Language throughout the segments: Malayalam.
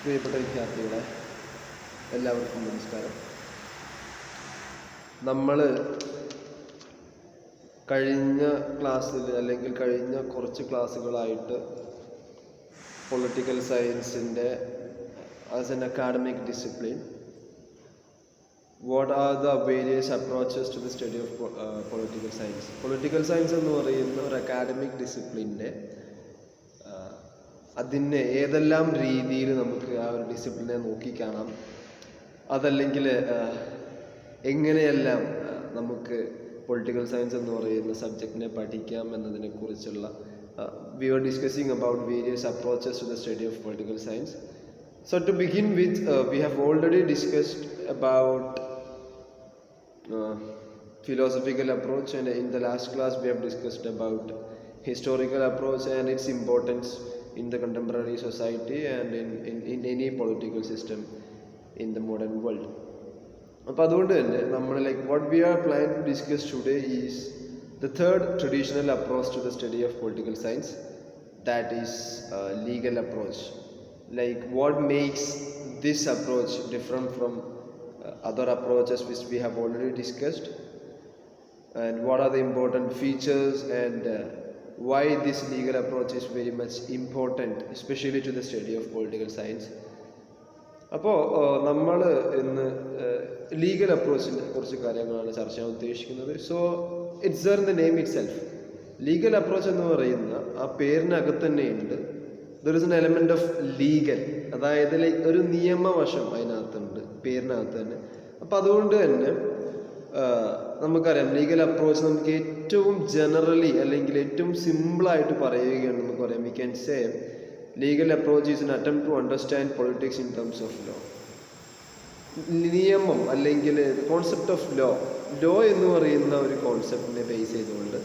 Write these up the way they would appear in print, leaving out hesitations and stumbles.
പ്രിയപ്പെട്ട വിദ്യാർത്ഥികളെ, എല്ലാവർക്കും നമസ്കാരം. നമ്മൾ കഴിഞ്ഞ ക്ലാസ്സിൽ അല്ലെങ്കിൽ കഴിഞ്ഞ കുറച്ച് ക്ലാസ്സുകളായിട്ട് പൊളിറ്റിക്കൽ സയൻസിൻ്റെ as an academic discipline, what are the various approaches to the study of political science. Political science എന്ന് പറയുന്ന ഒരു അക്കാഡമിക് ഡിസിപ്ലിൻ്റെ അതിനെ ഏതെല്ലാം രീതിയിൽ നമുക്ക് ആ ഒരു ഡിസിപ്ലിനെ നോക്കിക്കാണാം, അതല്ലെങ്കിൽ എങ്ങനെയെല്ലാം നമുക്ക് പൊളിറ്റിക്കൽ സയൻസ് എന്ന് പറയുന്ന സബ്ജക്റ്റിനെ പഠിക്കാം എന്നതിനെ കുറിച്ചുള്ള we were discussing about various approaches to the study of political science. So to begin with, we have already discussed about philosophical approach, and in the last class we have discussed about historical approach and its importance in the contemporary society and in any political system in the modern world. അപ്പോൾ അതുകൊണ്ട് തന്നെ നമ്മൾ what we are planning to discuss today is the third traditional approach to the study of political science, that is legal approach. What makes this approach different from other approaches which we have already discussed, and what are the important features, and why this legal approach is very much important, especially to the study of political science. അപ്പോൾ നമ്മൾ ഇന്ന് ലീഗൽ അപ്രോച്ചിൻ്റെ കുറച്ച് കാര്യങ്ങളാണ് ചർച്ച ചെയ്യാൻ ഉദ്ദേശിക്കുന്നത്. So it's there in the name it self. Legal approach എന്ന് പറയുന്ന ആ പേരിനകത്ത് തന്നെയുണ്ട് there is an element of legal, അതായത് ഒരു നിയമവശം അതിനകത്തുണ്ട്, പേരിനകത്ത് തന്നെ. അപ്പം അതുകൊണ്ട് തന്നെ നമുക്കറിയാം ലീഗൽ അപ്രോച്ച് നമുക്ക് ഏറ്റവും ജനറലി അല്ലെങ്കിൽ ഏറ്റവും സിമ്പിളായിട്ട് പറയുകയാണ് നമുക്ക് പറയാം. We can say legal approach is an attempt to understand politics in terms of law. നിയമം അല്ലെങ്കിൽ കോൺസെപ്റ്റ് ഓഫ് ലോ എന്ന് പറയുന്ന ഒരു കോൺസെപ്റ്റിനെ ബേസ് ചെയ്തുകൊണ്ട്,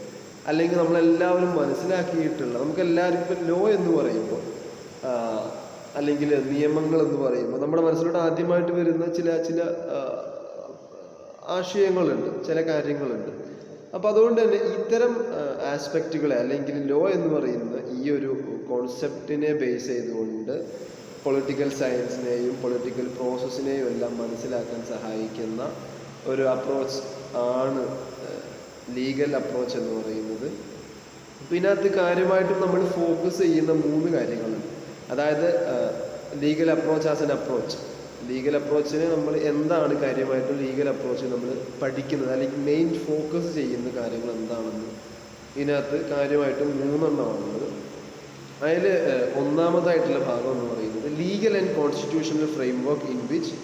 അല്ലെങ്കിൽ നമ്മളെല്ലാവരും മനസ്സിലാക്കിയിട്ടുള്ള, നമുക്കെല്ലാവർക്കും ലോ എന്ന് പറയുമ്പോൾ അല്ലെങ്കിൽ നിയമങ്ങൾ എന്ന് പറയുമ്പോൾ നമ്മുടെ മനസ്സിലൂടെ ആദ്യമായിട്ട് വരുന്ന ചില ആശയങ്ങളുണ്ട്, ചില കാര്യങ്ങളുണ്ട്. അപ്പോൾ അതുകൊണ്ട് തന്നെ ഇത്തരം ആസ്പെക്റ്റുകളെ അല്ലെങ്കിൽ ലോ എന്ന് പറയുന്ന ഈ ഒരു കോൺസെപ്റ്റിനെ ബേസ് ചെയ്തുകൊണ്ട് പൊളിറ്റിക്കൽ സയൻസിനെയും പൊളിറ്റിക്കൽ പ്രോസസ്സിനെയും എല്ലാം മനസ്സിലാക്കാൻ സഹായിക്കുന്ന ഒരു അപ്രോച്ച് ആണ് ലീഗൽ അപ്രോച്ച് എന്ന് പറയുന്നത്. പിന്നെ അത് കാര്യമായിട്ടും നമ്മൾ ഫോക്കസ് ചെയ്യുന്ന 3 കാര്യങ്ങളുണ്ട്. അതായത് legal approach as an approach, legal അപ്രോച്ചിനെ നമ്മൾ എന്താണ് കാര്യമായിട്ടും ലീഗൽ അപ്രോച്ച് നമ്മൾ പഠിക്കുന്നത് അല്ലെങ്കിൽ മെയിൻ ഫോക്കസ് ചെയ്യുന്ന കാര്യങ്ങൾ എന്താണെന്ന് ഇതിനകത്ത് കാര്യമായിട്ടും 3 എണ്ണമാണുള്ളത്. അതിൽ ഒന്നാമതായിട്ടുള്ള ഭാഗം എന്ന് പറയുന്നത് legal and constitutional framework in which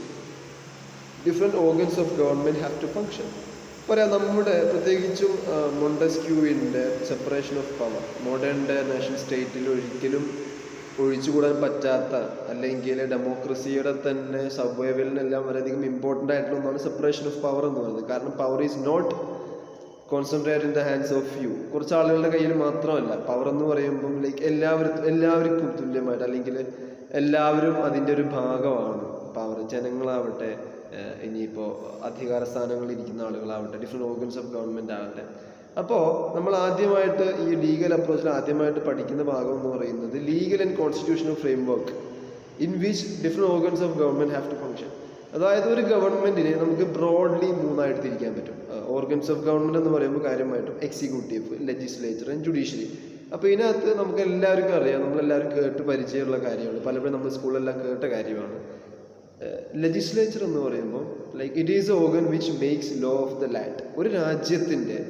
different organs of government have to function. പറയാം, നമ്മുടെ പ്രത്യേകിച്ചും മോണ്ടസ്ക്യൂവിൻ്റെ separation of power modern day nation സ്റ്റേറ്റിൽ ഒരിക്കലും ഒഴിച്ചുകൂടാൻ പറ്റാത്ത, അല്ലെങ്കിൽ ഡെമോക്രസിയുടെ തന്നെ സർവൈവലിനെല്ലാം വളരെയധികം ഇമ്പോർട്ടൻ്റ് ആയിട്ടുള്ള ഒന്നാണ് സെപ്പറേഷൻ ഓഫ് പവർ എന്ന് പറയുന്നത്. കാരണം power is not concentrate in the hands of few, കുറച്ച് ആളുകളുടെ കയ്യിൽ മാത്രമല്ല. പവർ എന്ന് പറയുമ്പം എല്ലാവർക്കും തുല്യമായിട്ട്, അല്ലെങ്കിൽ എല്ലാവരും അതിൻ്റെ ഒരു ഭാഗമാണ് പവർ. ജനങ്ങളാവട്ടെ, ഇനിയിപ്പോൾ അധികാര സ്ഥാനങ്ങളിൽ ഇരിക്കുന്ന ആളുകളാവട്ടെ, ഡിഫറെൻറ്റ് ഓർഗൻസ് ഓഫ് ഗവൺമെൻറ് ആവട്ടെ. അപ്പോൾ നമ്മൾ ആദ്യമായിട്ട് ഈ ലീഗൽ അപ്രോച്ചിൽ ആദ്യമായിട്ട് പഠിക്കുന്ന ഭാഗം എന്ന് പറയുന്നത് legal and constitutional framework in which different organs of government have to function. അതായത് ഒരു ഗവൺമെൻറ്റിനെ നമുക്ക് ബ്രോഡ്ലി 3 ആയിട്ട് തിരിക്കാൻ പറ്റും. ഓർഗൻസ് ഓഫ് ഗവൺമെൻറ് എന്ന് പറയുമ്പോൾ കാര്യമായിട്ടും എക്സിക്യൂട്ടീവ്, ലെജിസ്ലേച്ചർ ആൻഡ് ജുഡീഷ്യറി. അപ്പോൾ ഇതിനകത്ത് നമുക്ക് എല്ലാവർക്കും അറിയാം, നമ്മളെല്ലാവരും കേട്ട് പരിചയമുള്ള കാര്യമാണ്, പലപ്പോഴും നമ്മൾ സ്കൂളിലെല്ലാം കേട്ട കാര്യമാണ്. ലെജിസ്ലേച്ചർ എന്ന് പറയുമ്പോൾ it is A organ which makes law of the land. ഒരു രാജ്യത്തിൻ്റെ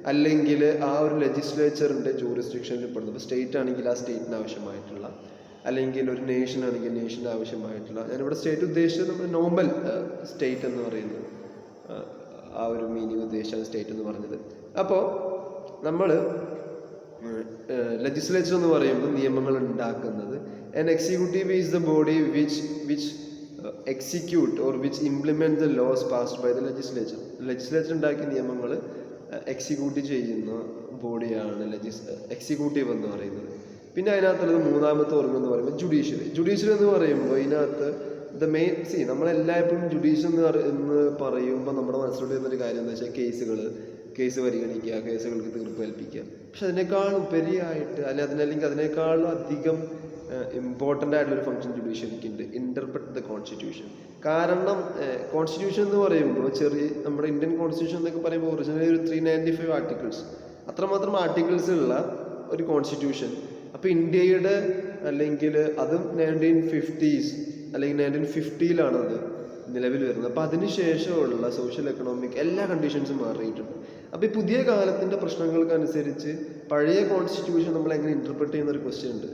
അല്ലെങ്കിൽ ആ ഒരു ലെജിസ്ലേച്ചറിൻ്റെ ജൂറിസ്ഡിക്ഷനിൽ പെടുന്നത്. ഇപ്പോൾ സ്റ്റേറ്റ് ആണെങ്കിൽ ആ സ്റ്റേറ്റിന് ആവശ്യമായിട്ടുള്ള, അല്ലെങ്കിൽ ഒരു നേഷൻ ആണെങ്കിൽ നേഷന് ആവശ്യമായിട്ടുള്ള, ഞാനിവിടെ സ്റ്റേറ്റ് ഉദ്ദേശിച്ചത് നമ്മൾ നോർമൽ സ്റ്റേറ്റ് എന്ന് പറയുന്നത് ആ ഒരു മീനിങ് ഉദ്ദേശിച്ചാണ് സ്റ്റേറ്റ് എന്ന് പറഞ്ഞത്. അപ്പോൾ നമ്മൾ ലെജിസ്ലേച്ചർ എന്ന് പറയുമ്പോൾ നിയമങ്ങൾ ഉണ്ടാക്കുന്നത്, and executive is the body which execute or which implement the laws passed by the legislature. Legislature ഉണ്ടാക്കിയ നിയമങ്ങൾ എക്സിക്യൂട്ട് ചെയ്യുന്ന ബോഡിയാണ് എക്സിക്യൂട്ടീവ് എന്ന് പറയുന്നത്. പിന്നെ അതിനകത്തുള്ളത് 3ാമത്തെ ഓർഗൻ എന്ന് പറയുമ്പോൾ ജുഡീഷ്യറി എന്ന് പറയുമ്പോൾ ഇതിനകത്ത് ദ മെയിൻ നമ്മളെല്ലായ്പ്പോഴും ജുഡീഷ്യൽ എന്ന് പറയുമ്പോൾ നമ്മുടെ മനസ്സിലോട്ട് വരുന്നൊരു കാര്യം എന്താ വെച്ചാൽ കേസ് പരിഗണിക്കുക, കേസുകൾക്ക് തീർപ്പ് കൽപ്പിക്കുക. പക്ഷെ അതിനേക്കാൾ ഉപരിയായിട്ട് അല്ലെങ്കിൽ അതിനേക്കാളും അധികം ഇമ്പോർട്ടൻ്റ് ആയിട്ടുള്ളൊരു ഫംഗ്ഷൻ ജുഡീഷ്യറിക്ക് ഉണ്ട്, ഇന്റർപ്രറ്റ് ദ കോൺസ്റ്റിറ്റ്യൂഷൻ. കാരണം കോൺസ്റ്റിറ്റ്യൂഷൻ എന്ന് പറയുമ്പോൾ നമ്മുടെ ഇന്ത്യൻ കോൺസ്റ്റിറ്റ്യൂഷൻ എന്നൊക്കെ പറയുമ്പോൾ ഒറിജിനലി ഒരു 395 ആർട്ടിക്കിൾസ്, അത്രമാത്രം ആർട്ടിക്കിൾസ് ഉള്ള ഒരു കോൺസ്റ്റിറ്റ്യൂഷൻ. അപ്പോൾ ഇന്ത്യയുടെ അല്ലെങ്കിൽ അതും 1950s അല്ലെങ്കിൽ 1950ലാണ് അത് നിലവിൽ വരുന്നത്. അപ്പോൾ അതിനുശേഷമുള്ള സോഷ്യൽ എക്കണോമിക് എല്ലാ കണ്ടീഷൻസും മാറിയിട്ടുണ്ട്. അപ്പോൾ ഈ പുതിയ കാലത്തിൻ്റെ പ്രശ്നങ്ങൾക്കനുസരിച്ച് പഴയ കോൺസ്റ്റിറ്റ്യൂഷൻ നമ്മൾ എങ്ങനെ ഇൻ്റർപ്രറ്റ് ചെയ്യുന്ന ഒരു ക്വസ്റ്റ്യൻ ഉണ്ട്.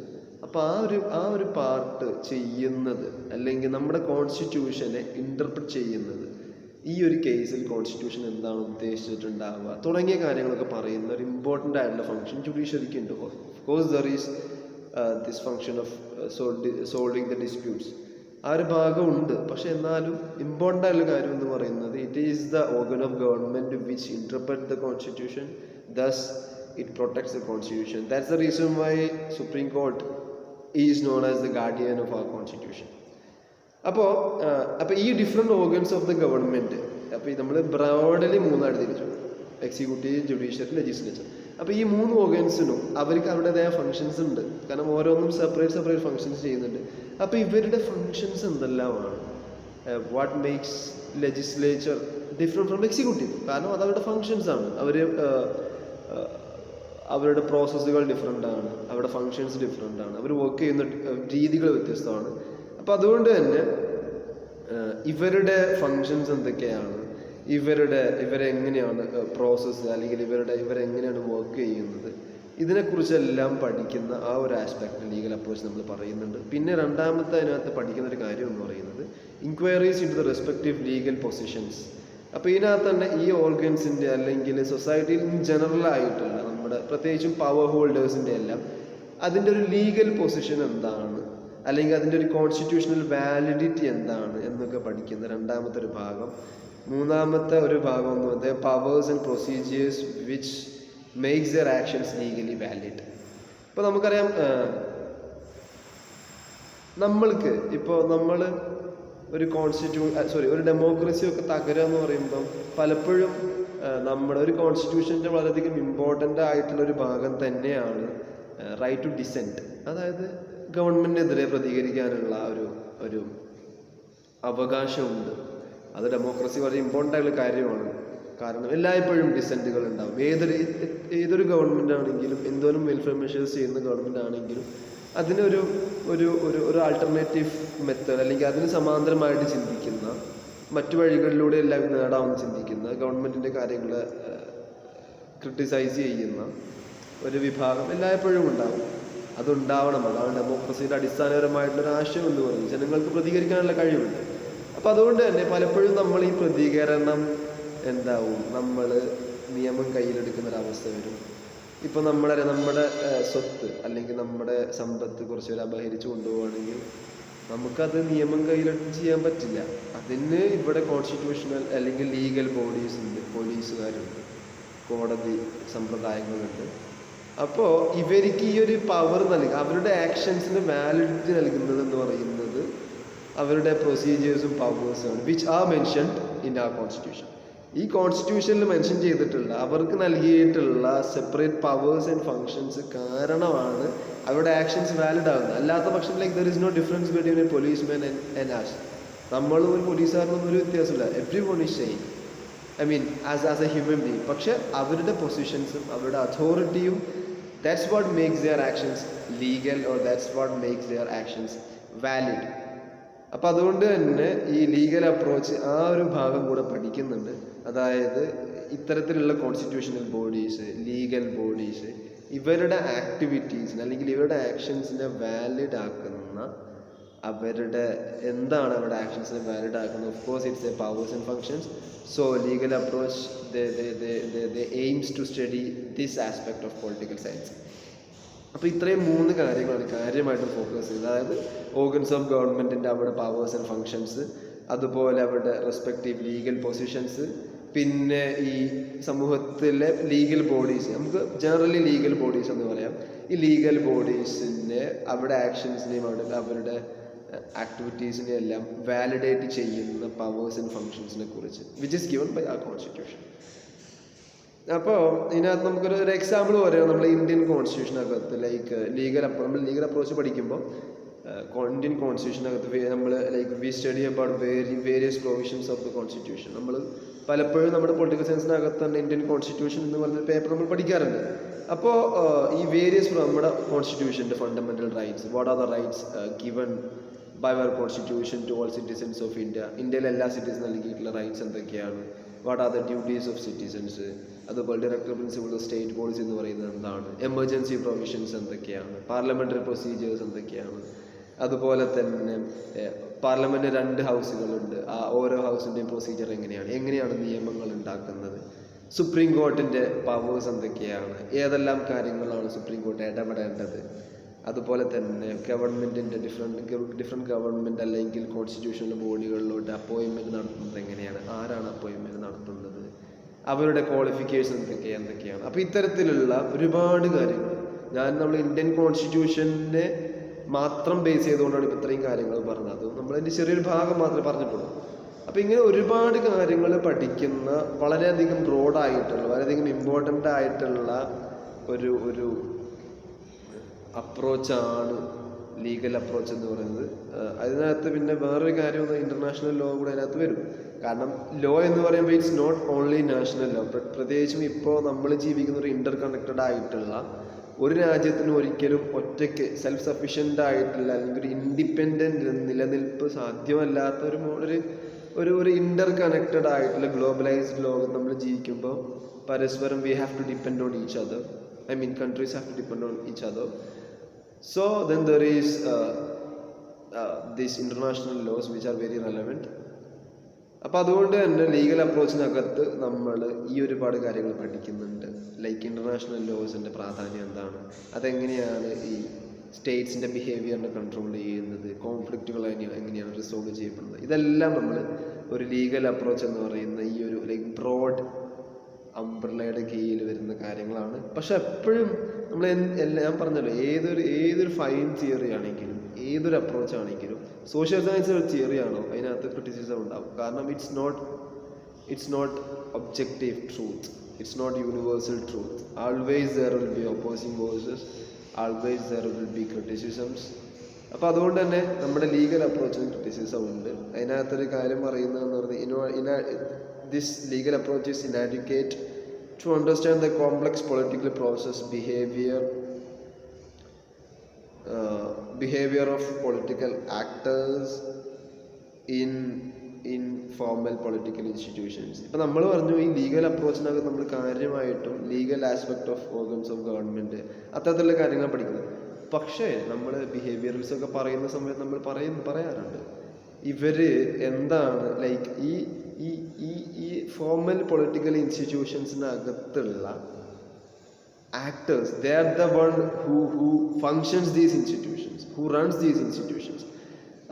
അപ്പോൾ ആ ഒരു പാർട്ട് ചെയ്യുന്നത് അല്ലെങ്കിൽ നമ്മുടെ കോൺസ്റ്റിറ്റ്യൂഷനെ ഇൻ്റർപ്രറ്റ് ചെയ്യുന്നത് ഈ ഒരു കേസിൽ കോൺസ്റ്റിറ്റ്യൂഷൻ എന്താണ് ഉദ്ദേശിച്ചിട്ടുണ്ടാവുക തുടങ്ങിയ കാര്യങ്ങളൊക്കെ പറയുന്ന ഒരു ഇമ്പോർട്ടൻ്റ് ആയിട്ടുള്ള ഫംഗ്ഷൻ ജുഡീഷ്യറിക്ക് ഉണ്ട്. Of course there is this function of solving the disputes, ആ ഒരു ഭാഗമുണ്ട്. പക്ഷെ എന്നാലും ഇമ്പോർട്ടൻ്റ് ആയിട്ടുള്ള കാര്യം എന്ന് പറയുന്നത് it is the organ of government which interpret the constitution, thus it protects the constitution. That's the reason why supreme court is known as the guardian of our constitution. അപ്പോൾ ഈ different organs of the government, അപ്പോൾ ഈ നമ്മൾ ബ്രോഡലി മൂന്നായിട്ട് തിരിച്ചു, എക്സിക്യൂട്ടീവ്, ജുഡീഷ്യറി, ലെജിസ്ലേച്ചർ. അപ്പോൾ ഈ 3 ഓർഗൻസിനും അവർക്ക് അവരുടേതായ ഫങ്ഷൻസ് ഉണ്ട്. കാരണം ഓരോന്നും സെപ്പറേറ്റ് ഫങ്ഷൻസ് ചെയ്യുന്നുണ്ട്. അപ്പോൾ ഇവരുടെ ഫങ്ഷൻസ് എന്തെല്ലാമാണ്? What makes legislature different from executive? കാരണം അത് അവരുടെ ഫങ്ഷൻസ് ആണ്. അവരുടെ പ്രോസസ്സുകൾ ഡിഫറെൻ്റ് ആണ്, അവരുടെ ഫങ്ഷൻസ് ഡിഫറെൻ്റ് ആണ്, അവർ വർക്ക് ചെയ്യുന്ന രീതികൾ വ്യത്യസ്തമാണ്. അപ്പോൾ അതുകൊണ്ട് തന്നെ ഇവരുടെ ഫങ്ഷൻസ് എന്തൊക്കെയാണ്, ഇവരെങ്ങനെയാണ് പ്രോസസ്സ് അല്ലെങ്കിൽ ഇവരെങ്ങനെയാണ് വർക്ക് ചെയ്യുന്നത്, ഇതിനെക്കുറിച്ചെല്ലാം പഠിക്കുന്ന ആ ഒരു ആസ്പെക്ട് ലീഗൽ അപ്രോച്ച് നമ്മൾ പറയുന്നുണ്ട്. പിന്നെ രണ്ടാമത്തെ അതിനകത്ത് പഠിക്കുന്ന ഒരു കാര്യം എന്ന് പറയുന്നത് inquiries into the respective legal positions. അപ്പോൾ ഇതിനകത്ത് തന്നെ ഈ ഓർഗൻസിൻ്റെ അല്ലെങ്കിൽ സൊസൈറ്റിയിൽ ഇൻ ജനറൽ ആയിട്ടുള്ള നമ്മുടെ പ്രത്യേകിച്ചും പവർ ഹോൾഡേഴ്സിൻ്റെ എല്ലാം അതിൻ്റെ ഒരു ലീഗൽ പൊസിഷൻ എന്താണ്, അല്ലെങ്കിൽ അതിൻ്റെ ഒരു കോൺസ്റ്റിറ്റ്യൂഷണൽ വാലിഡിറ്റി എന്താണ് എന്നൊക്കെ പഠിക്കുന്ന രണ്ടാമത്തെ ഒരു ഭാഗം. മൂന്നാമത്തെ ഒരു ഭാഗം എന്ന് പറയുന്നത് powers and procedures which makes their actions legally valid. ഇപ്പോൾ നമുക്കറിയാം, നമ്മൾക്ക് ഇപ്പോൾ നമ്മൾ ഒരു ഡെമോക്രസി ഒക്കെ തകരുക എന്ന് പറയുമ്പം പലപ്പോഴും നമ്മുടെ ഒരു കോൺസ്റ്റിറ്റ്യൂഷൻ്റെ വളരെയധികം ഇമ്പോർട്ടൻ്റ് ആയിട്ടുള്ള ഒരു ഭാഗം തന്നെയാണ് റൈറ്റ് ടു ഡിസെൻറ്റ്. അതായത് ഗവൺമെൻറ്റിനെതിരെ പ്രതികരിക്കാനുള്ള ഒരു അവകാശമുണ്ട്. അത് ഡെമോക്രസി വളരെ ഇമ്പോർട്ടൻ്റ് ആയിട്ടുള്ള കാര്യമാണ്. കാരണം എല്ലായ്പ്പോഴും ഡിസെൻറ്റുകൾ ഉണ്ടാവും. ഏതൊരു ഗവൺമെൻറ് ആണെങ്കിലും, എന്തോരം വെൽഫെയർ മെഷേഴ്സ് ചെയ്യുന്ന ഗവൺമെൻറ് ആണെങ്കിലും അതിനൊരു ഒരു ആൾട്ടർനേറ്റീവ് മെത്തേഡ് അല്ലെങ്കിൽ അതിന് സമാന്തരമായിട്ട് ചിന്തിക്കുന്ന, മറ്റു വഴികളിലൂടെ എല്ലാം നേടാമെന്ന് ചിന്തിക്കുന്ന, ഗവൺമെൻറ്റിൻ്റെ കാര്യങ്ങൾ ക്രിട്ടിസൈസ് ചെയ്യുന്ന ഒരു വിഭാഗം എല്ലായ്പ്പോഴും ഉണ്ടാവും. അതുണ്ടാവണം. അതാണ് ഡെമോക്രസിയുടെ അടിസ്ഥാനപരമായിട്ടുള്ളൊരു ആശയം എന്ന് പറയുന്നത്. ജനങ്ങൾക്ക് പ്രതികരിക്കാനുള്ള കഴിവുണ്ട്. അപ്പം അതുകൊണ്ട് തന്നെ പലപ്പോഴും നമ്മൾ ഈ പ്രതികരണം നമ്മൾ നിയമം കയ്യിലെടുക്കുന്നൊരവസ്ഥ വരും. ഇപ്പം നമ്മുടെ സ്വത്ത് അല്ലെങ്കിൽ നമ്മുടെ സമ്പത്ത് കുറച്ചുപേർ അപഹരിച്ചു കൊണ്ടുപോവുകയാണെങ്കിൽ നമുക്കത് നിയമം കയ്യിലെടുത്ത് ചെയ്യാൻ പറ്റില്ല. അതിന് ഇവിടെ കോൺസ്റ്റിറ്റ്യൂഷണൽ അല്ലെങ്കിൽ ലീഗൽ ബോഡീസ് ഉണ്ട്, പോലീസുകാരുണ്ട്, കോടതി സമ്പ്രദായങ്ങളുണ്ട്. അപ്പോൾ ഇവർക്ക് ഈ ഒരു പവർ നൽകുക, അവരുടെ ആക്ഷൻസിന് വാലിഡിറ്റി നൽകുന്നത് എന്ന് പറയുന്നത് അവരുടെ പ്രൊസീജിയേഴ്സും പവേഴ്സുമാണ്, which are mentioned in our constitution. ഈ കോൺസ്റ്റിറ്റ്യൂഷനിൽ മെൻഷൻ ചെയ്തിട്ടുള്ള അവർക്ക് നൽകിയിട്ടുള്ള സെപ്പറേറ്റ് പവേഴ്സ് ആൻഡ് ഫങ്ഷൻസ് കാരണമാണ് അവരുടെ ആക്ഷൻസ് വാലിഡ് ആകുന്നത്. അല്ലാത്ത പക്ഷം there is no difference between a policeman and us. നമ്മളും ഒരു പോലീസുകാരനൊന്നും ഒരു വ്യത്യാസമില്ല. Every one is same, as a human being. പക്ഷെ അവരുടെ പൊസിഷൻസും അവരുടെ അതോറിറ്റിയും, that's what makes their actions legal, or that's what makes their actions valid. അപ്പം അതുകൊണ്ട് തന്നെ ഈ ലീഗൽ അപ്രോച്ച് ആ ഒരു ഭാഗം കൂടെ പഠിക്കുന്നുണ്ട്. അതായത് ഇത്തരത്തിലുള്ള കോൺസ്റ്റിറ്റ്യൂഷണൽ ബോഡീസ്, ലീഗൽ ബോഡീസ്, ഇവരുടെ ആക്ടിവിറ്റീസിന് അല്ലെങ്കിൽ ഇവരുടെ ആക്ഷൻസിനെ വാലിഡ് ആക്കുന്ന, എന്താണ് അവരുടെ ആക്ഷൻസിനെ വാലിഡ് ആക്കുന്നത്? Of course it's a powers and functions. So legal approach aims to study this aspect of political science. അപ്പോൾ ഇത്രയും 3 കാര്യങ്ങളാണ് കാര്യമായിട്ട് ഫോക്കസ് ചെയ്തത്. അതായത് ഓർഗൻസ് ഓഫ് ഗവൺമെൻറ്റിൻ്റെ അവരുടെ പവേഴ്സ് ആൻഡ് ഫങ്ഷൻസ്, അതുപോലെ അവരുടെ റെസ്പെക്റ്റീവ് ലീഗൽ പൊസിഷൻസ്, പിന്നെ ഈ സമൂഹത്തിലെ ലീഗൽ ബോഡീസ്, നമുക്ക് ജനറലി ലീഗൽ ബോഡീസ് എന്ന് പറയാം. ഈ ലീഗൽ ബോഡീസിനെ അവരുടെ ആക്ഷൻസിനെയും അവരുടെ ആക്ടിവിറ്റീസിനെയും എല്ലാം വാലിഡേറ്റ് ചെയ്യുന്ന പവേഴ്സ് ആൻഡ് ഫങ്ഷൻസിനെ കുറിച്ച്, വിച്ച് ഇസ് ഗിവൺ ബൈ ആ കോൺസ്റ്റിറ്റ്യൂഷൻ. അപ്പോൾ ഇതിനകത്ത് നമുക്കൊരു എക്സാമ്പിൾ പറയാം. നമ്മൾ ഇന്ത്യൻ കോൺസ്റ്റിറ്റ്യൂഷനകത്ത് ലൈക്ക് നമ്മൾ ലീഗൽ അപ്രോച്ച് പഠിക്കുമ്പോൾ ഇന്ത്യൻ കോൺസ്റ്റിറ്റ്യൂഷനകത്ത് നമ്മൾ like we study about various provisions of the constitution. നമ്മൾ പലപ്പോഴും നമ്മുടെ പൊളിറ്റിക്കൽ സയൻസിനകത്ത് തന്നെ ഇന്ത്യൻ കോൺസ്റ്റിറ്റ്യൂഷൻ എന്ന് പറഞ്ഞ പേപ്പർ നമ്മൾ പഠിക്കാറുണ്ട്. അപ്പോൾ ഈ വേരിയസ് നമ്മുടെ കോൺസ്റ്റിറ്റ്യൂഷൻ്റെ fundamental rights, what are the rights given by our constitution to all citizens of India, ഇന്ത്യയിലെ എല്ലാ സിറ്റിസൺ നൽകിയിട്ടുള്ള റൈറ്റ്സ് എന്തൊക്കെയാണ്, what are the duties of citizens, അതുപോലെ director principle of state policy എന്ന് പറയുന്നത് എന്താണ്, എമർജൻസി പ്രൊവിഷൻസ് എന്തൊക്കെയാണ്, പാർലമെന്ററി പ്രൊസീജിയേഴ്സ് എന്തൊക്കെയാണ്, അതുപോലെ തന്നെ പാർലമെന്റ് 2 ഹൗസുകളുണ്ട്, ആ ഓരോ ഹൗസിൻ്റെയും പ്രൊസീജിയർ എങ്ങനെയാണ് നിയമങ്ങൾ ഉണ്ടാക്കുന്നത്, സുപ്രീം കോർട്ടിൻ്റെ പവേഴ്സ് എന്തൊക്കെയാണ്, ഏതെല്ലാം കാര്യങ്ങളാണ് സുപ്രീം കോർട്ട് ഇടപെടേണ്ടത്, അതുപോലെ തന്നെ ഗവൺമെൻറ്റിൻ്റെ ഡിഫറെൻറ്റ് ഗവൺമെൻറ് അല്ലെങ്കിൽ കോൺസ്റ്റിറ്റ്യൂഷണൽ ബോഡികളിലോട്ട് അപ്പോയിൻമെൻറ്റ് നടത്തുന്നത് എങ്ങനെയാണ്, ആരാണ് അപ്പോയിൻമെൻറ്റ് നടത്തുന്നത്, അവരുടെ ക്വാളിഫിക്കേഷൻ എന്തൊക്കെയാണ്. അപ്പോൾ ഇത്തരത്തിലുള്ള ഒരുപാട് കാര്യങ്ങൾ നമ്മൾ ഇന്ത്യൻ കോൺസ്റ്റിറ്റ്യൂഷനെ മാത്രം ബേസ് ചെയ്തുകൊണ്ടാണ് ഇപ്പോൾ ഇത്രയും കാര്യങ്ങൾ പറഞ്ഞത്. അത് നമ്മളതിൻ്റെ ചെറിയൊരു ഭാഗം മാത്രമേ പറഞ്ഞിട്ടുള്ളൂ. അപ്പോൾ ഇങ്ങനെ ഒരുപാട് കാര്യങ്ങൾ പഠിക്കുന്ന വളരെയധികം ബ്രോഡായിട്ടുള്ള വളരെയധികം ഇമ്പോർട്ടൻ്റ് ആയിട്ടുള്ള ഒരു അപ്രോച്ചാണ് ലീഗൽ അപ്രോച്ച് എന്ന് പറയുന്നത്. അതിനകത്ത് പിന്നെ വേറൊരു കാര്യം ഇന്റർനാഷണൽ ലോ കൂടെ അതിനകത്ത് വരും. കാരണം ലോ എന്ന് പറയുമ്പോൾ it's not only national law. പ്രത്യേകിച്ചും ഇപ്പോൾ നമ്മൾ ജീവിക്കുന്ന ഒരു ഇന്റർ കണക്റ്റഡ് ആയിട്ടുള്ള ഒരു രാജ്യത്തിന് ഒരിക്കലും ഒറ്റയ്ക്ക് സെൽഫ് സഫീഷ്യൻ്റ് ആയിട്ടുള്ള അല്ലെങ്കിൽ ഒരു ഇൻഡിപെൻഡൻ്റ് നിലനിൽപ്പ് സാധ്യമല്ലാത്ത ഒരു ഇന്റർ കണക്റ്റഡ് ആയിട്ടുള്ള ഗ്ലോബലൈസ്ഡ് ലോകം നമ്മൾ ജീവിക്കുമ്പോൾ പരസ്പരം we have to depend on each other. countries have to depend on each other. So then there is these international laws which are very relevant. അപ്പോൾ അതുകൊണ്ട് തന്നെ ലീഗൽ അപ്രോച്ചിനകത്ത് നമ്മൾ ഈ ഒരുപാട് കാര്യങ്ങൾ പഠിക്കുന്നുണ്ട്. ലൈക്ക് ഇൻ്റർനാഷണൽ ലോസിൻ്റെ പ്രാധാന്യം എന്താണ്, അതെങ്ങനെയാണ് ഈ സ്റ്റേറ്റ്സിൻ്റെ ബിഹേവിയറിനെ കൺട്രോൾ ചെയ്യുന്നത്, കോൺഫ്ലിക്റ്റുകൾ എങ്ങനെയാണ് റിസോൾവ് ചെയ്യപ്പെടുന്നത്, ഇതെല്ലാം നമ്മൾ ഒരു ലീഗൽ അപ്രോച്ച് എന്ന് പറയുന്ന ഈ ഒരു ലൈക്ക് ബ്രോഡ് അംബ്രലയുടെ കീഴിൽ വരുന്ന കാര്യങ്ങളാണ്. പക്ഷെ എപ്പോഴും നമ്മൾ ഞാൻ പറഞ്ഞല്ലോ, ഏതൊരു ഫൈൻ തിയറി ആണെങ്കിലും ഏതൊരു അപ്രോച്ച് ആണെങ്കിലും സോഷ്യൽ സയൻസ് ഒരു തിയറി ആണോ അതിനകത്ത് ക്രിറ്റിസിസം ഉണ്ടാവും. കാരണം it's not objective truth, it's not universal truth. Always there will be opposing voices, always there will be criticisms. അപ്പോൾ അതുകൊണ്ട് തന്നെ നമ്മുടെ ലീഗൽ അപ്രോച്ചിന് ക്രിറ്റിസിസം ഉണ്ട്. അതിനകത്തൊരു കാര്യം പറയുന്നതെന്ന് പറഞ്ഞാൽ this legal approach is inadequate to understand the complex political process, behavior of political actors in formal political institutions. ഇപ്പോൾ നമ്മൾ പറഞ്ഞു ഈ ലീഗൽ അപ്രോച്ചിനകത്ത് നമ്മൾ കാര്യമായിട്ടും legal aspect of organs of government അത്തരത്തിലുള്ള കാര്യങ്ങൾ പഠിക്കുന്നത്. പക്ഷേ നമ്മൾ ബിഹേവിയറൽസ് ഒക്കെ പറയുന്ന സമയത്ത് നമ്മൾ പറയാറുണ്ട് ഇവര് എന്താണ് ലൈക്ക് ഈ ഫോർമൽ പൊളിറ്റിക്കൽ ഇൻസ്റ്റിറ്റ്യൂഷൻസിനകത്തുള്ള actors, they are the one who functions these institutions, who runs these institutions.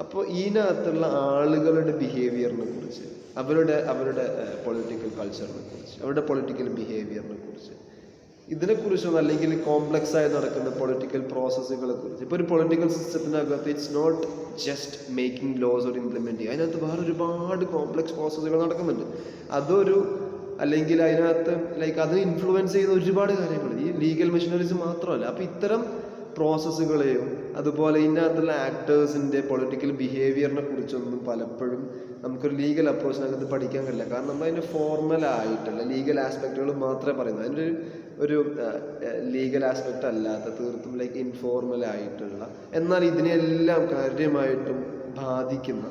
അപ്പോൾ ഇതിനകത്തുള്ള ആളുകളുടെ ബിഹേവിയറിനെ കുറിച്ച്, അവരുടെ പൊളിറ്റിക്കൽ കൾച്ചറിനെ കുറിച്ച്, അവരുടെ പൊളിറ്റിക്കൽ ബിഹേവിയറിനെ കുറിച്ച്, ഇതിനെക്കുറിച്ചൊന്നും അല്ലെങ്കിൽ കോംപ്ലക്സ് ആയി നടക്കുന്ന പൊളിറ്റിക്കൽ പ്രോസസ്സുകളെ കുറിച്ച്. ഇപ്പോൾ ഒരു പൊളിറ്റിക്കൽ സിസ്റ്റത്തിനകത്ത് it's not just making laws or implement ചെയ്യുക, അതിനകത്ത് വേറെ ഒരുപാട് കോംപ്ലക്സ് പ്രോസസ്സുകൾ നടക്കുന്നുണ്ട്. അല്ലെങ്കിൽ അതിനകത്ത് ലൈക്ക് അതിനെ ഇൻഫ്ലുവൻസ് ചെയ്യുന്ന ഒരുപാട് കാര്യങ്ങൾ ഈ ലീഗൽ മെഷീനറീസ് മാത്രമല്ല. അപ്പോൾ ഇത്തരം പ്രോസസ്സുകളെയും അതുപോലെ ഇതിനകത്തുള്ള ആക്ടേഴ്സിൻ്റെ പൊളിറ്റിക്കൽ ബിഹേവിയറിനെ കുറിച്ചൊന്നും പലപ്പോഴും നമുക്കൊരു ലീഗൽ അപ്രോച്ചിനകത്ത് പഠിക്കാൻ കഴിയില്ല. കാരണം നമ്മൾ അതിൻ്റെ ഫോർമലായിട്ടുള്ള ലീഗൽ ആസ്പെക്റ്റുകൾ മാത്രമേ പറയുന്നു. അതിൻ്റെ ഒരു ലീഗൽ ആസ്പെക്റ്റ് അല്ലാത്ത തീർത്തും ലൈക്ക് ഇൻഫോർമൽ ആയിട്ടുള്ള, എന്നാൽ ഇതിനെല്ലാം കാര്യമായിട്ടും ബാധിക്കുന്ന,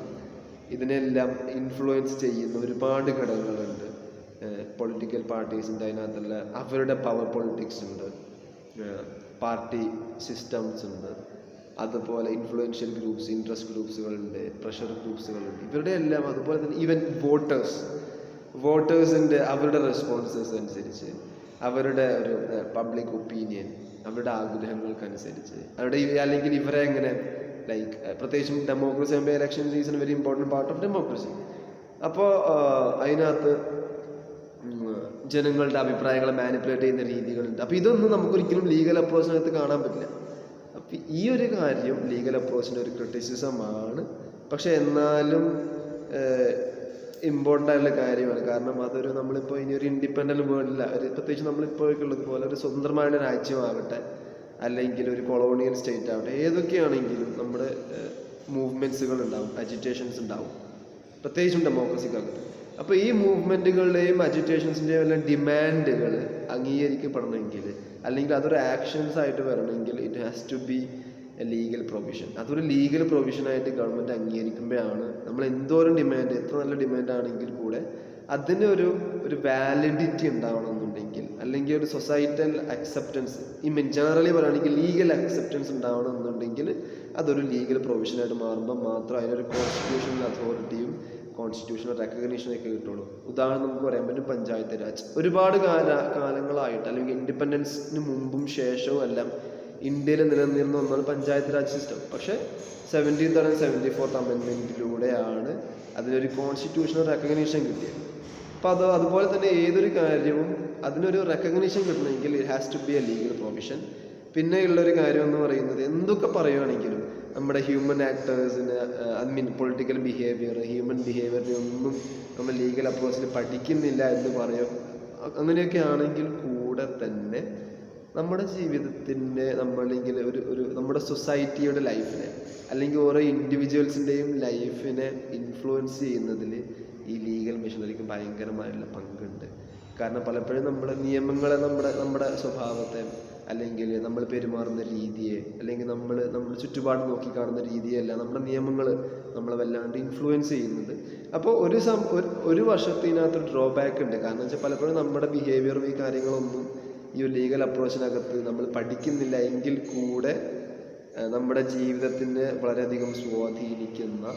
ഇതിനെല്ലാം ഇൻഫ്ലുവൻസ് ചെയ്യുന്ന ഒരുപാട് ഘടകങ്ങളുണ്ട്. പൊളിറ്റിക്കൽ പാർട്ടീസിൻ്റെ അതിനകത്തുള്ള അവരുടെ പവർ പൊളിറ്റിക്സ് ഉണ്ട്, പാർട്ടി സിസ്റ്റംസ് ഉണ്ട്, അതുപോലെ ഇൻഫ്ലുവൻഷ്യൽ ഗ്രൂപ്പ്സ്, ഇൻട്രസ്റ്റ് ഗ്രൂപ്പ്സുകളുണ്ട്, പ്രഷർ ഗ്രൂപ്പ്സുകളുണ്ട്, ഇവരുടെ എല്ലാം. അതുപോലെ തന്നെ ഈവൻ വോട്ടേഴ്സിൻ്റെ അവരുടെ റെസ്പോൺസസ് അനുസരിച്ച്, അവരുടെ ഒരു പബ്ലിക് ഒപ്പീനിയൻ, അവരുടെ ആഗ്രഹങ്ങൾക്കനുസരിച്ച്, അല്ലെങ്കിൽ ഇവരെ എങ്ങനെ ലൈക്ക് പ്രത്യേകിച്ചും ഡെമോക്രസി ആകുമ്പോൾ elections is A very important part of democracy. അപ്പോൾ അതിനകത്ത് ജനങ്ങളുടെ അഭിപ്രായങ്ങളെ മാനിപ്പുലേറ്റ് ചെയ്യുന്ന രീതികളുണ്ട്. അപ്പോൾ ഇതൊന്നും നമുക്കൊരിക്കലും ലീഗൽ അപ്രോച്ചിനകത്ത് കാണാൻ പറ്റില്ല. അപ്പം ഈ ഒരു കാര്യം ലീഗൽ അപ്രോച്ചിൻ്റെ ഒരു ക്രിറ്റിസിസമാണ്. പക്ഷെ എന്നാലും ഇമ്പോർട്ടൻ്റ് ആയിട്ടുള്ള കാര്യമാണ്. കാരണം അതൊരു നമ്മളിപ്പോൾ ഇനി ഒരു ഇൻഡിപെൻഡൻറ്റ് വേൾഡില്ല, ഒരു പ്രത്യേകിച്ച് നമ്മളിപ്പോഴൊക്കെ ഉള്ളതുപോലെ ഒരു സ്വതന്ത്രമായ രാജ്യമാകട്ടെ അല്ലെങ്കിൽ ഒരു കൊളോണിയൽ സ്റ്റേറ്റ് ആവട്ടെ, ഏതൊക്കെയാണെങ്കിലും നമ്മുടെ മൂവ്മെൻറ്റ്സുകൾ ഉണ്ടാവും, അജിറ്റേഷൻസ് ഉണ്ടാവും, പ്രത്യേകിച്ചും ഡെമോക്രസിക്കകത്ത്. അപ്പോൾ ഈ മൂവ്മെൻറ്റുകളുടെയും അജിറ്റേഷൻസിൻ്റെയും എല്ലാം ഡിമാൻഡുകൾ അംഗീകരിക്കപ്പെടണമെങ്കിൽ അല്ലെങ്കിൽ അതൊരു ആക്ഷൻസ് ആയിട്ട് വരണമെങ്കിൽ it has to be a legal provision. അതൊരു ലീഗൽ പ്രൊവിഷനായിട്ട് ഗവൺമെൻറ് അംഗീകരിക്കുമ്പോഴാണ് നമ്മൾ എന്തോരം ഡിമാൻഡ്, എത്ര നല്ല ഡിമാൻഡ് ആണെങ്കിൽ കൂടെ അതിന് ഒരു വാലിഡിറ്റി ഉണ്ടാവണമെന്നുണ്ടെങ്കിൽ അല്ലെങ്കിൽ ഒരു സൊസൈറ്റൽ അക്സെപ്റ്റൻസ്, ജനറലി പറയുകയാണെങ്കിൽ ലീഗൽ അക്സെപ്റ്റൻസ് ഉണ്ടാവണമെന്നുണ്ടെങ്കിൽ അതൊരു ലീഗൽ പ്രൊവിഷനായിട്ട് മാറുമ്പോൾ മാത്രം അതിനൊരു കോൺസ്റ്റിറ്റ്യൂഷണൽ അതോറിറ്റിയും കോൺസ്റ്റിറ്റ്യൂഷണൽ റെക്കഗ്നീഷനൊക്കെ കിട്ടുള്ളൂ. ഉദാഹരണം നമുക്ക് പറയാൻ പറ്റും പഞ്ചായത്ത് രാജ്. ഒരുപാട് കാലങ്ങളായിട്ട് അല്ലെങ്കിൽ ഇൻഡിപെൻഡൻസിന് മുമ്പും ശേഷവും എല്ലാം ഇന്ത്യയിൽ നിലനിന്നിരുന്ന ഒന്നാണ് പഞ്ചായത്ത് രാജ് സിസ്റ്റം. പക്ഷേ 17th and 74th അമെൻമെൻറ്റിലൂടെയാണ് അതിനൊരു കോൺസ്റ്റിറ്റ്യൂഷണൽ റെക്കഗ്നീഷൻ കിട്ടിയത്. അപ്പോൾ അതുപോലെ തന്നെ ഏതൊരു കാര്യവും അതിനൊരു റെക്കഗ്നീഷൻ കിട്ടണമെങ്കിൽ it has to be a legal provision. പിന്നെയുള്ളൊരു കാര്യം എന്ന് പറയുന്നത്, എന്തൊക്കെ പറയുകയാണെങ്കിലും നമ്മുടെ ഹ്യൂമൻ ആക്ടേഴ്സിന് പൊളിറ്റിക്കൽ ബിഹേവിയർ, ഹ്യൂമൻ ബിഹേവിയറിനെ ഒന്നും നമ്മൾ ലീഗൽ അപ്രോച്ചിൽ പഠിക്കുന്നില്ല എന്ന് പറയും. അങ്ങനെയൊക്കെ ആണെങ്കിൽ കൂടെ തന്നെ നമ്മുടെ ജീവിതത്തിൻ്റെ നമ്മളെങ്കിൽ ഒരു നമ്മുടെ സൊസൈറ്റിയുടെ ലൈഫിനെ അല്ലെങ്കിൽ ഓരോ ഇൻഡിവിജ്വൽസിൻ്റെയും ലൈഫിനെ ഇൻഫ്ലുവൻസ് ചെയ്യുന്നതിൽ ഈ ലീഗൽ മെഷീനറിക്ക് ഭയങ്കരമായിട്ടുള്ള പങ്കുണ്ട്. കാരണം പലപ്പോഴും നമ്മുടെ നിയമങ്ങളെ നമ്മുടെ സ്വഭാവത്തെ അല്ലെങ്കിൽ നമ്മൾ പെരുമാറുന്ന രീതിയെ അല്ലെങ്കിൽ നമ്മുടെ ചുറ്റുപാട് നോക്കിക്കാണുന്ന രീതിയല്ല നമ്മുടെ നിയമങ്ങൾ നമ്മളെ വല്ലാണ്ട് ഇൻഫ്ലുവൻസ് ചെയ്യുന്നത്. അപ്പോൾ ഒരു വശത്തിനകത്ത് ഡ്രോബാക്ക് ഉണ്ട്. കാരണം വെച്ചാൽ പലപ്പോഴും നമ്മുടെ ബിഹേവിയറും ഈ കാര്യങ്ങളൊന്നും ഈ ഒരു ലീഗൽ അപ്രോച്ചിനകത്ത് നമ്മൾ പഠിക്കുന്നില്ല എങ്കിൽ കൂടെ നമ്മുടെ ജീവിതത്തിനെ വളരെയധികം സ്വാധീനിക്കുന്ന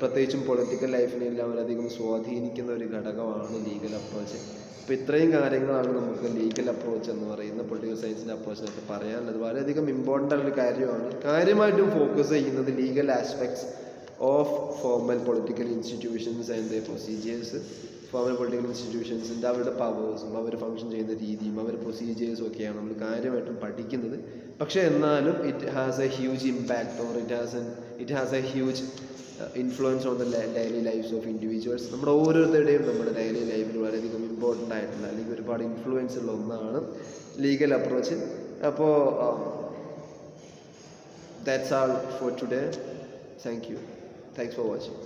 പ്രത്യേകിച്ചും പൊളിറ്റിക്കൽ ലൈഫിനെല്ലാം വളരെയധികം സ്വാധീനിക്കുന്ന ഒരു ഘടകമാണ് ലീഗൽ അപ്രോച്ച്. അപ്പോൾ ഇത്രയും കാര്യങ്ങളാണ് നമുക്ക് ലീഗൽ അപ്രോച്ച് എന്ന് പറയുന്ന പൊളിറ്റിക്കൽ സയൻസിൻ്റെ അപ്രോച്ചിനൊക്കെ പറയാനുള്ളത്. വളരെയധികം ഇമ്പോർട്ടൻ്റ് ആയൊരു കാര്യമാണ്. കാര്യമായിട്ടും ഫോക്കസ് ചെയ്യുന്നത് legal aspects of formal political institutions and the procedures. Formal political ഇൻസ്റ്റിറ്റ്യൂഷൻസിൻ്റെ അവരുടെ പവേഴ്സും അവർ ഫങ്ഷൻ ചെയ്യുന്ന രീതിയും അവരുടെ പ്രൊസീജിയേഴ്സും ഒക്കെയാണ് നമ്മൾ കാര്യമായിട്ടും പഠിക്കുന്നത്. പക്ഷേ എന്നാലും it has a huge impact or it has a huge influence on the daily lifes of individuals. നമ്മുടെ ഓരോരുത്തരുടെയും നമ്മുടെ ഡെയിലി ലൈഫിൽ വളരെയധികം ഇമ്പോർട്ടൻ്റ് ആയിട്ടുള്ള അല്ലെങ്കിൽ ഒരുപാട് ഇൻഫ്ലുവൻസ് ഉള്ള ഒന്നാണ് ലീഗൽ അപ്രോച്ച്. അപ്പോൾ that's all for today. Thank you. Thanks for watching.